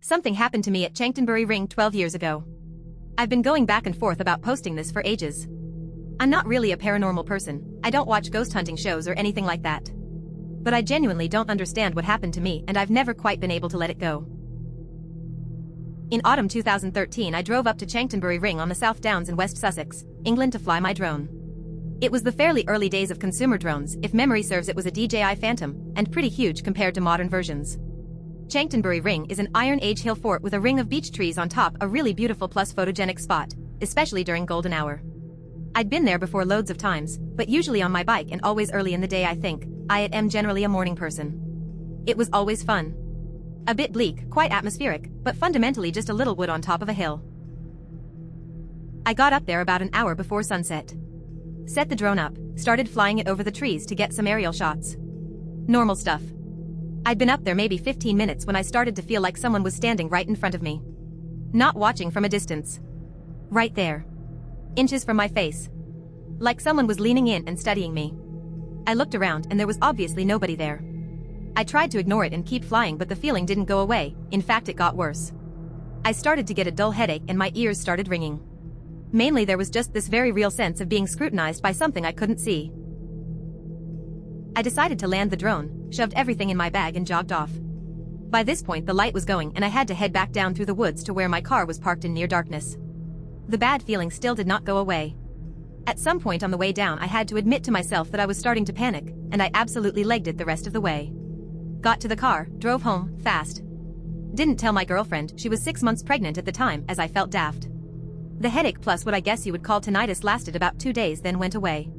Something happened to me at Chanctonbury Ring 12 years ago. I've been going back and forth about posting this for ages. I'm not really a paranormal person, I don't watch ghost hunting shows or anything like that. But I genuinely don't understand what happened to me and I've never quite been able to let it go. In autumn 2013 I drove up to Chanctonbury Ring on the South Downs in West Sussex, England to fly my drone. It was the fairly early days of consumer drones, if memory serves it was a DJI Phantom, and pretty huge compared to modern versions. Chanctonbury Ring is an Iron Age hill fort with a ring of beech trees on top, a really beautiful plus photogenic spot, especially during golden hour. I'd been there before loads of times, but usually on my bike and always early in the day. I am generally a morning person. It was always fun. A bit bleak, quite atmospheric, but fundamentally just a little wood on top of a hill. I got up there about an hour before sunset. Set the drone up, started flying it over the trees to get some aerial shots. Normal stuff. I'd been up there maybe 15 minutes when I started to feel like someone was standing right in front of me. Not watching from a distance. Right there. Inches from my face. Like someone was leaning in and studying me. I looked around and there was obviously nobody there. I tried to ignore it and keep flying, but the feeling didn't go away, in fact it got worse. I started to get a dull headache and my ears started ringing. Mainly there was just this very real sense of being scrutinized by something I couldn't see. I decided to land the drone, shoved everything in my bag and jogged off. By this point the light was going and I had to head back down through the woods to where my car was parked in near darkness. The bad feeling still did not go away. At some point on the way down I had to admit to myself that I was starting to panic, and I absolutely legged it the rest of the way. Got to the car, drove home, fast. Didn't tell my girlfriend, she was 6 months pregnant at the time, as I felt daft. The headache plus what I guess you would call tinnitus lasted about 2 days then went away.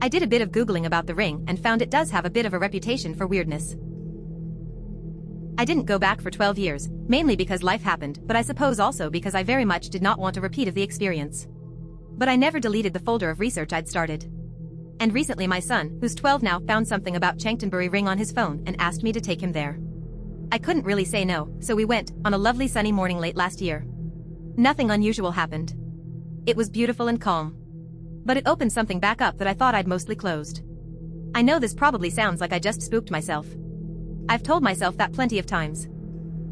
I did a bit of Googling about the ring and found it does have a bit of a reputation for weirdness. I didn't go back for 12 years, mainly because life happened, but I suppose also because I very much did not want a repeat of the experience. But I never deleted the folder of research I'd started. And recently my son, who's 12 now, found something about Chanctonbury Ring on his phone and asked me to take him there. I couldn't really say no, so we went, on a lovely sunny morning late last year. Nothing unusual happened. It was beautiful and calm. But it opened something back up that I thought I'd mostly closed. I know this probably sounds like I just spooked myself. I've told myself that plenty of times.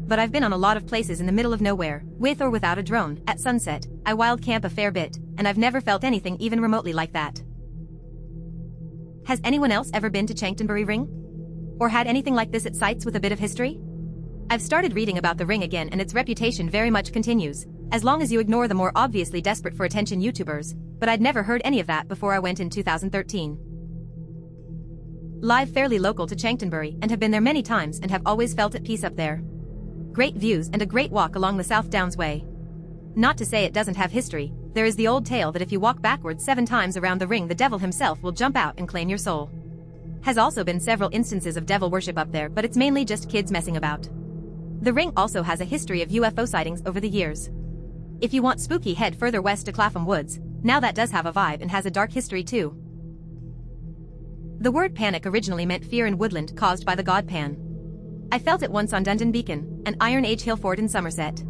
But I've been on a lot of places in the middle of nowhere, with or without a drone, at sunset. I wild camp a fair bit, and I've never felt anything even remotely like that. Has anyone else ever been to Chanctonbury Ring? Or had anything like this at sites with a bit of history? I've started reading about the ring again and its reputation very much continues, as long as you ignore the more obviously desperate for attention YouTubers, but I'd never heard any of that before I went in 2013. Live fairly local to Chanctonbury and have been there many times and have always felt at peace up there. Great views and a great walk along the South Downs Way. Not to say it doesn't have history, there is the old tale that if you walk backwards 7 times around the ring the devil himself will jump out and claim your soul. Has also been several instances of devil worship up there, but it's mainly just kids messing about. The ring also has a history of UFO sightings over the years. If you want spooky, head further west to Clapham Woods. Now that does have a vibe and has a dark history too. The word panic originally meant fear in woodland caused by the god Pan. I felt it once on Dundon Beacon, an Iron Age hill fort in Somerset.